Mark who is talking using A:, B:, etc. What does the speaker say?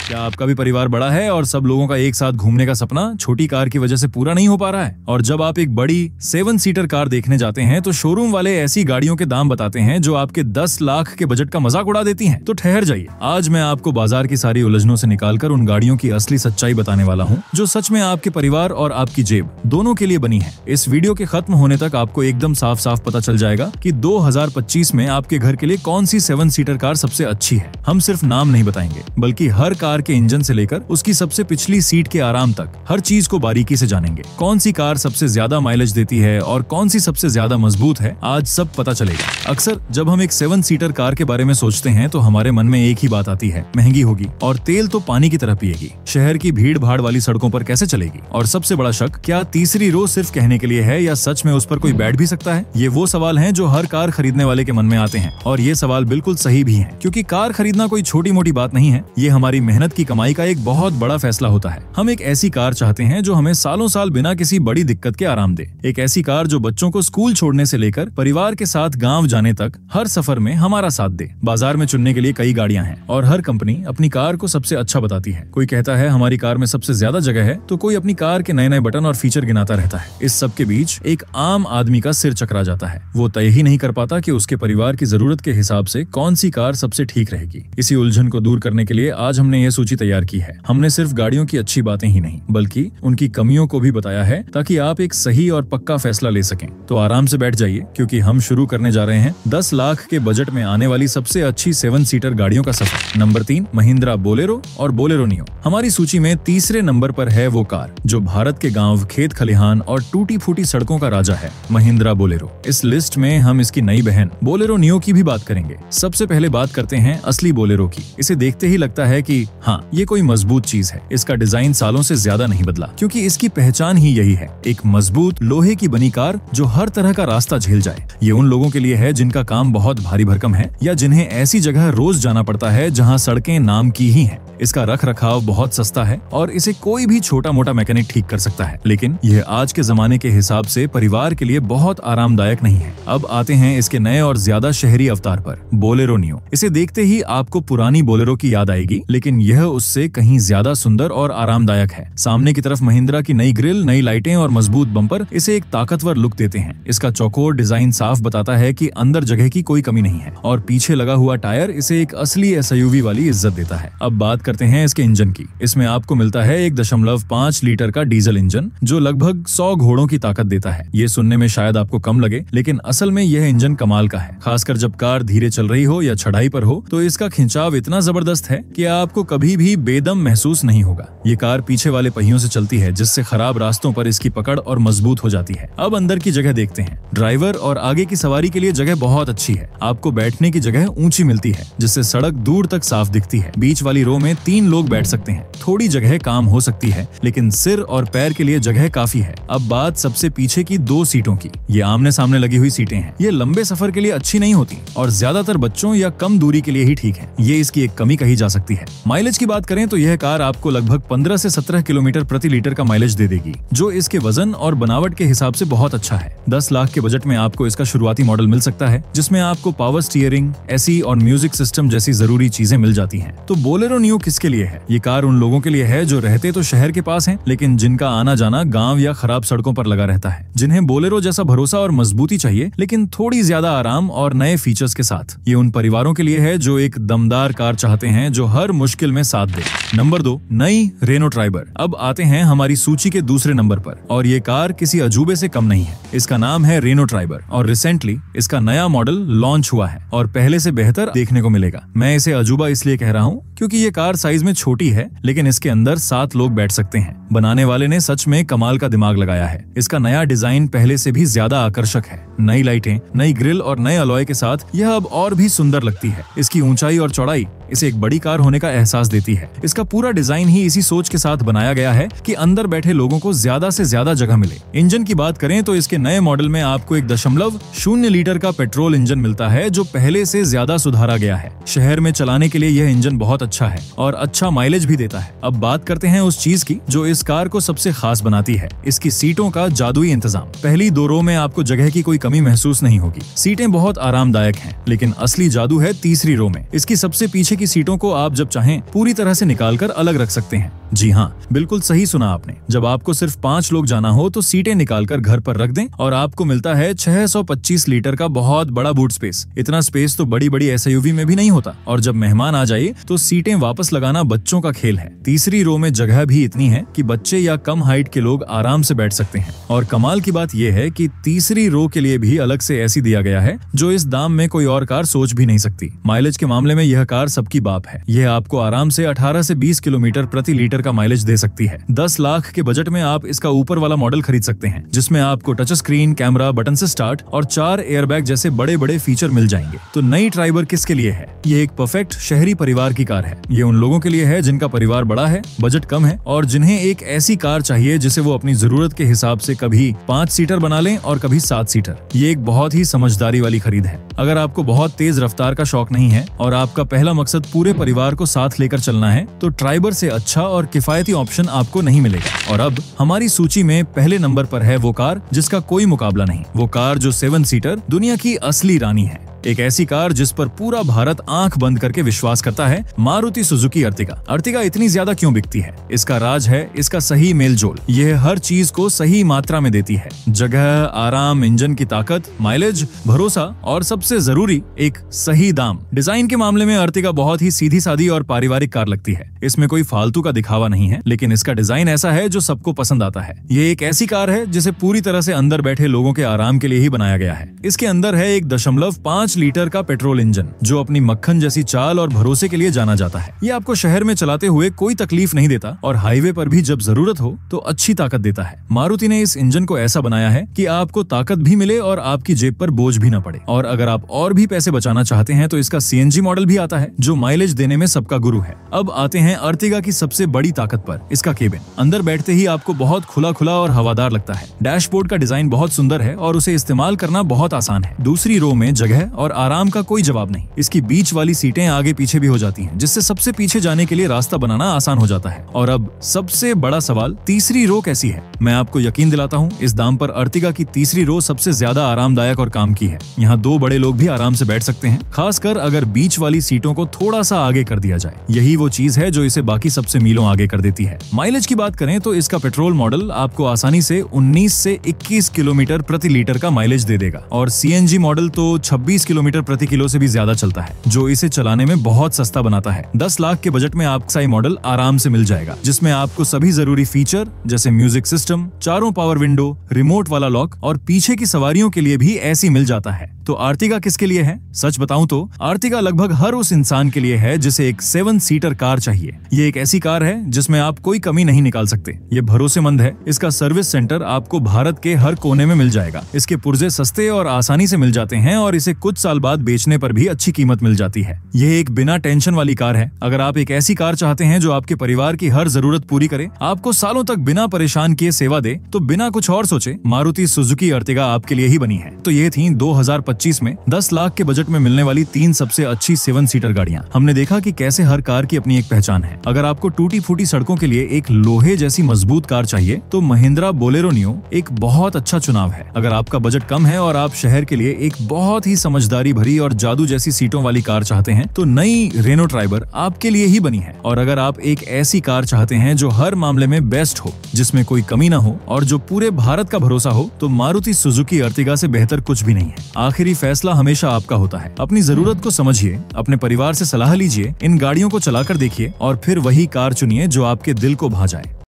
A: क्या आपका भी परिवार बड़ा है और सब लोगों का एक साथ घूमने का सपना छोटी कार की वजह से पूरा नहीं हो पा रहा है? और जब आप एक बड़ी 7 सीटर कार देखने जाते हैं तो शोरूम वाले ऐसी गाड़ियों के दाम बताते हैं जो आपके 10 लाख के बजट का मजाक उड़ा देती हैं। तो ठहर जाइए, आज मैं आपको बाजार की सारी उलझनों से निकालकर उन गाड़ियों की असली सच्चाई बताने वाला हूँ जो सच में आपके परिवार और आपकी जेब दोनों के लिए बनी है। इस वीडियो के खत्म होने तक आपको एकदम साफ साफ पता चल जाएगा कि 2025 में आपके घर के लिए कौन सी 7 सीटर कार सबसे अच्छी है। हम सिर्फ नाम नहीं बताएंगे बल्कि हर कार के इंजन से लेकर उसकी सबसे पिछली सीट के आराम तक हर चीज को बारीकी से जानेंगे। कौन सी कार सबसे ज्यादा माइलेज देती है और कौन सी सबसे ज्यादा मजबूत है, आज सब पता चलेगा। अक्सर जब हम एक 7 सीटर कार के बारे में सोचते हैं तो हमारे मन में एक ही बात आती है, महंगी होगी और तेल तो पानी की तरह पिएगी, शहर की भीड़ भाड़ वाली सड़कों पर कैसे चलेगी। और सबसे बड़ा शक, क्या तीसरी रो सिर्फ कहने के लिए है या सच में उस पर कोई बैठ भी सकता है? ये वो सवाल हैं जो हर कार खरीदने वाले के मन में आते हैं और ये सवाल बिल्कुल सही भी हैं, क्योंकि कार खरीदना कोई छोटी मोटी बात नहीं है। ये हमारी मेहनत की कमाई का एक बहुत बड़ा फैसला होता है। हम एक ऐसी कार चाहते हैं जो हमें सालों साल बिना किसी बड़ी दिक्कत के आराम दे, एक ऐसी कार जो बच्चों को स्कूल छोड़ने से लेकर परिवार के साथ गांव जाने तक हर सफर में हमारा साथ दे। बाजार में चुनने के लिए कई गाड़ियां हैं और हर कंपनी अपनी कार को सबसे अच्छा बताती है। कोई कहता है हमारी कार में सबसे ज्यादा जगह है, तो कोई अपनी कार के नए नए बटन और फीचर गिनाता रहता है। इस सब के बीच एक आम आदमी का सिर चकरा जाता है। वो तय ही नहीं कर पाता कि उसके परिवार की जरूरत के हिसाब से कौन सी कार सबसे ठीक रहेगी। इसी उलझन को दूर करने के लिए आज हमने ये सूची तैयार की है। हमने सिर्फ गाड़ियों की अच्छी बातें ही नहीं बल्कि उनकी कमियों को भी बताया है, ताकि आप एक सही और पक्का फैसला ले सकें। तो आराम से बैठ जाइए, क्योंकि हम शुरू करने जा रहे हैं 10 लाख के बजट में आने वाली सबसे अच्छी 7 सीटर गाड़ियों का सफर। नंबर 3, महिंद्रा बोलेरो और बोलेरो नियो। हमारी सूची में तीसरे नंबर पर है वो कार जो भारत के गांव, खेत खलिहान और टूटी फूटी सड़कों का राजा है, महिंद्रा बोलेरो। इस लिस्ट में हम इसकी नई बहन बोलेरो नियो की भी बात करेंगे। सबसे पहले बात करते हैं असली बोलेरो की। इसे देखते ही लगता है कि हाँ, ये कोई मजबूत चीज है। इसका डिजाइन सालों से ज्यादा नहीं बदला, क्योंकि इसकी पहचान ही यही है, एक मजबूत लोहे की बनी कार जो हर तरह का रास्ता झेल जाए। ये उन लोगों के लिए है जिनका काम बहुत भारी भरकम है या जिन्हें ऐसी जगह रोज जाना पड़ता है जहाँ सड़कें नाम की ही हैं। इसका रख रखाव बहुत सस्ता है और इसे कोई भी छोटा मोटा मैकेनिक ठीक कर सकता है, लेकिन यह आज के जमाने के हिसाब से परिवार के लिए बहुत आरामदायक नहीं है। अब आते हैं इसके नए और ज्यादा शहरी अवतार पर, बोलेरो नियो। इसे देखते ही आपको पुरानी बोलेरो की याद आएगी, लेकिन यह उससे कहीं ज्यादा सुंदर और आरामदायक है। सामने की तरफ महिंद्रा की नई ग्रिल, नई लाइटें और मजबूत बम्पर इसे एक ताकतवर लुक देते हैं। इसका चौकोर डिजाइन साफ बताता है कि अंदर जगह की कोई कमी नहीं है और पीछे लगा हुआ टायर इसे एक असली एसयूवी वाली इज्जत देता है। अब बात करते हैं इसके इंजन की। इसमें आपको मिलता है 1.5 लीटर का डीजल इंजन जो लगभग 100 घोड़ों की ताकत देता है। ये सुनने में शायद आपको कम लगे, लेकिन असल में यह इंजन कमाल का है। खासकर जब कार धीरे चल रही हो या चढ़ाई पर हो तो इसका खिंचाव इतना जबरदस्त है कि आपको कभी भी बेदम महसूस नहीं होगा। ये कार पीछे वाले पहियों से चलती है, जिससे खराब रास्तों पर इसकी पकड़ और मजबूत हो जाती है। अब अंदर की जगह देखते हैं। ड्राइवर और आगे की सवारी के लिए जगह बहुत अच्छी है। आपको बैठने की जगह ऊंची मिलती है, जिससे सड़क दूर तक साफ दिखती है। बीच वाली रो में 3 लोग बैठ सकते हैं। थोड़ी जगह काम हो सकती है, लेकिन सिर और पैर के लिए जगह काफी है। अब बात सबसे पीछे की 2 सीटों की। ये आमने सामने लगी हुई सीटें हैं। ये लंबे सफर के लिए अच्छी नहीं होती और ज्यादातर बच्चों या कम दूरी के लिए ही ठीक है। ये इसकी एक कमी कही जा सकती है। माइलेज की बात करें तो यह कार आपको लगभग 15 से 17 किलोमीटर प्रति लीटर का माइलेज दे देगी, जो इसके वजन और बनावट के हिसाब से बहुत अच्छा है। 10 लाख के बजट में आपको इसका शुरुआती मॉडल मिल सकता है, जिसमें आपको पावर स्टीयरिंग, एसी और म्यूजिक सिस्टम जैसी जरूरी चीजें मिल जाती हैं। तो बोलेरो नियो किसके लिए है? ये कार उन लोगों के लिए है जो रहते तो शहर के पास हैं, लेकिन जिनका आना जाना गांव या खराब सड़कों पर लगा रहता है, जिन्हें बोलेरो जैसा भरोसा और मजबूती चाहिए, लेकिन थोड़ी ज्यादा आराम और नए फीचर्स के साथ। ये उन परिवारों के लिए है जो एक दमदार कार चाहते हैं जो हर मुश्किल में साथ दे। नंबर 2, नई रेनो ट्राइबर। अब आते हैं हमारी सूची के दूसरे नंबर पर, और ये कार किसी अजूबे से कम नहीं है। इसका नाम है रेनो ट्राइबर और रिसेंटली इसका नया मॉडल लॉन्च हुआ है और पहले से बेहतर देखने को मिलेगा। मैं इसे अजूबा इसलिए कह रहा हूँ क्योंकि ये कार साइज में छोटी है, लेकिन इसके अंदर 7 लोग बैठ सकते हैं। बनाने वाले ने सच में कमाल का दिमाग लगाया है। इसका नया डिजाइन पहले से भी ज्यादा आकर्षक है। नई लाइटें, नई ग्रिल और नए अलॉय के साथ यह अब और भी सुंदर लगती है। इसकी ऊंचाई और चौड़ाई इसे एक बड़ी कार होने का एहसास देती है। इसका पूरा डिजाइन ही इसी सोच के साथ बनाया गया है कि अंदर बैठे लोगों को ज्यादा से ज्यादा जगह मिले। इंजन की बात करें तो इसके नए मॉडल में आपको 1.0 लीटर का पेट्रोल इंजन मिलता है जो पहले से ज्यादा सुधारा गया है। शहर में चलाने के लिए यह इंजन बहुत अच्छा है और अच्छा माइलेज भी देता है। अब बात करते हैं उस चीज की जो इस कार को सबसे खास बनाती है, इसकी सीटों का जादुई इंतजाम। पहली 2 रो में आपको जगह की कोई कमी महसूस नहीं होगी। सीटें बहुत आरामदायक हैं, लेकिन असली जादू है तीसरी रो में। इसकी सबसे पीछे की सीटों को आप जब चाहें पूरी तरह से निकालकर अलग रख सकते हैं। जी हाँ, बिल्कुल सही सुना आपने। जब आपको सिर्फ 5 लोग जाना हो तो सीटें निकालकर घर पर रख दें और आपको मिलता है 625 लीटर का बहुत बड़ा बूट स्पेस। इतना स्पेस तो बड़ी बड़ी एसयूवी में भी नहीं होता। और जब मेहमान आ जाए तो सीटें वापस लगाना बच्चों का खेल है। तीसरी रो में जगह भी इतनी है कि बच्चे या कम हाइट के लोग आराम से बैठ सकते हैं। और कमाल की बात यह है कि तीसरी रो के लिए भी अलग से एसी दिया गया है जो इस दाम में कोई और कार सोच भी नहीं सकती। माइलेज के मामले में यह कार सबकी बाप है। यह आपको आराम से 18 से 20 किलोमीटर प्रति लीटर का माइलेज दे सकती है। 10 लाख के बजट में आप इसका ऊपर वाला मॉडल खरीद सकते हैं, जिसमें आपको टच स्क्रीन, कैमरा, बटन से स्टार्ट और 4 एयरबैग जैसे बड़े बड़े फीचर मिल जाएंगे। तो नई ट्राइबर किसके लिए है? ये एक परफेक्ट शहरी परिवार की कार है। ये उन लोगों के लिए है जिनका परिवार बड़ा है, बजट कम है और जिन्हें एक ऐसी कार चाहिए जिसे वो अपनी जरूरत के हिसाब से कभी 5 सीटर बना लें और कभी 7 सीटर। ये एक बहुत ही समझदारी वाली खरीद है। अगर आपको बहुत तेज रफ्तार का शौक नहीं है और आपका पहला मकसद पूरे परिवार को साथ लेकर चलना है, तो ट्राइबर से अच्छा और किफायती ऑप्शन आपको नहीं मिलेगा। और अब हमारी सूची में पहले नंबर पर है वो कार जिसका कोई मुकाबला नहीं। वो कार जो 7 सीटर दुनिया की असली रानी है। एक ऐसी कार जिस पर पूरा भारत आंख बंद करके विश्वास करता है, मारुति सुजुकी अर्टिगा। अर्टिगा इतनी ज्यादा क्यों बिकती है? इसका राज है इसका सही मेलजोल। यह हर चीज को सही मात्रा में देती है। जगह, आराम, इंजन की ताकत, माइलेज, भरोसा और सबसे जरूरी एक सही दाम। डिजाइन के मामले में अर्टिगा बहुत ही सीधी सादी और पारिवारिक कार लगती है। इसमें कोई फालतू का दिखावा नहीं है, लेकिन इसका डिजाइन ऐसा है जो सबको पसंद आता है। ये एक ऐसी कार है जिसे पूरी तरह से अंदर बैठे लोगों के आराम के लिए ही बनाया गया है। इसके अंदर है 1.5 लीटर का पेट्रोल इंजन जो अपनी मक्खन जैसी चाल और भरोसे के लिए जाना जाता है। ये आपको शहर में चलाते हुए कोई तकलीफ नहीं देता और हाईवे पर भी जब जरूरत हो तो अच्छी ताकत देता है। मारुति ने इस इंजन को ऐसा बनाया है कि आपको ताकत भी मिले और आपकी जेब पर बोझ भी न पड़े। और अगर आप और भी पैसे बचाना चाहते हैं तो इसका सीएनजी मॉडल भी आता है जो माइलेज देने में सबका गुरु है। अब आते हैं अर्टिगा की सबसे बड़ी ताकत पर, इसका केबिन। अंदर बैठते ही आपको बहुत खुला खुला और हवादार लगता है। डैशबोर्ड का डिजाइन बहुत सुंदर है और उसे इस्तेमाल करना बहुत आसान है। दूसरी रो में जगह और आराम का कोई जवाब नहीं। इसकी बीच वाली सीटें आगे पीछे भी हो जाती हैं, जिससे सबसे पीछे जाने के लिए रास्ता बनाना आसान हो जाता है। और अब सबसे बड़ा सवाल, तीसरी रो कैसी है? मैं आपको यकीन दिलाता हूँ, इस दाम पर अर्टिगा की तीसरी रो सबसे ज्यादा आरामदायक और काम की है। यहाँ 2 बड़े लोग भी आराम से बैठ सकते हैं, खासकर अगर बीच वाली सीटों को थोड़ा सा आगे कर दिया जाए। यही वो चीज है जो इसे बाकी सबसे मीलों आगे कर देती है। माइलेज की बात करें तो इसका पेट्रोल मॉडल आपको आसानी से 19 से 21 किलोमीटर प्रति लीटर का माइलेज दे देगा और सीएनजी मॉडल तो 26 किलोमीटर प्रति किलो से भी ज्यादा चलता है, जो इसे चलाने में बहुत सस्ता बनाता है। 10 लाख के बजट में आपका ये मॉडल आराम से मिल जाएगा, जिसमें आपको सभी जरूरी फीचर जैसे म्यूजिक सिस्टम, चारों पावर विंडो, रिमोट वाला लॉक और पीछे की सवारियों के लिए भी ऐसी मिल जाता है। तो अर्टिगा किसके लिए है? सच बताऊं तो अर्टिगा लगभग हर उस इंसान के लिए है जिसे एक 7 सीटर कार चाहिए। ये एक ऐसी कार है जिसमें आप कोई कमी नहीं निकाल सकते। ये भरोसेमंद है। इसका सर्विस सेंटर आपको भारत के हर कोने में मिल जाएगा। इसके पुर्जे सस्ते और आसानी से मिल जाते हैं और इसे कुछ साल बाद बेचने पर भी अच्छी कीमत मिल जाती है। यह एक बिना टेंशन वाली कार है। अगर आप एक ऐसी कार चाहते हैं जो आपके परिवार की हर जरूरत पूरी करे, आपको सालों तक बिना परेशान किए सेवा दे, तो बिना कुछ और सोचे मारुति सुजुकी अर्टिगा आपके लिए ही बनी है। तो ये थी 2025 में 10 लाख के बजट में मिलने वाली 3 सबसे अच्छी 7 सीटर गाड़ियां। हमने देखा कि कैसे हर कार की अपनी एक पहचान है। अगर आपको टूटी फूटी सड़कों के लिए एक लोहे जैसी मजबूत कार चाहिए तो महिंद्रा बोलेरो नियो एक बहुत अच्छा चुनाव है। अगर आपका बजट कम है और आप शहर के लिए एक बहुत ही समझदारी भरी और जादू जैसी सीटों वाली कार चाहते हैं तो नई रेनो ट्राइबर आपके लिए ही बनी है। और अगर आप एक ऐसी कार चाहते हैं जो हर मामले में बेस्ट हो, जिसमें कोई कमी ना हो और जो पूरे भारत का भरोसा हो, तो मारुति सुजुकी अर्टिगा से बेहतर कुछ भी नहीं है। आखिरी फैसला हमेशा आपका होता है। अपनी जरूरत को समझिए, अपने परिवार से सलाह लीजिए, इन गाड़ियों को चलाकर देखिए और फिर वही कार चुनिए जो आपके दिल को भा जाए।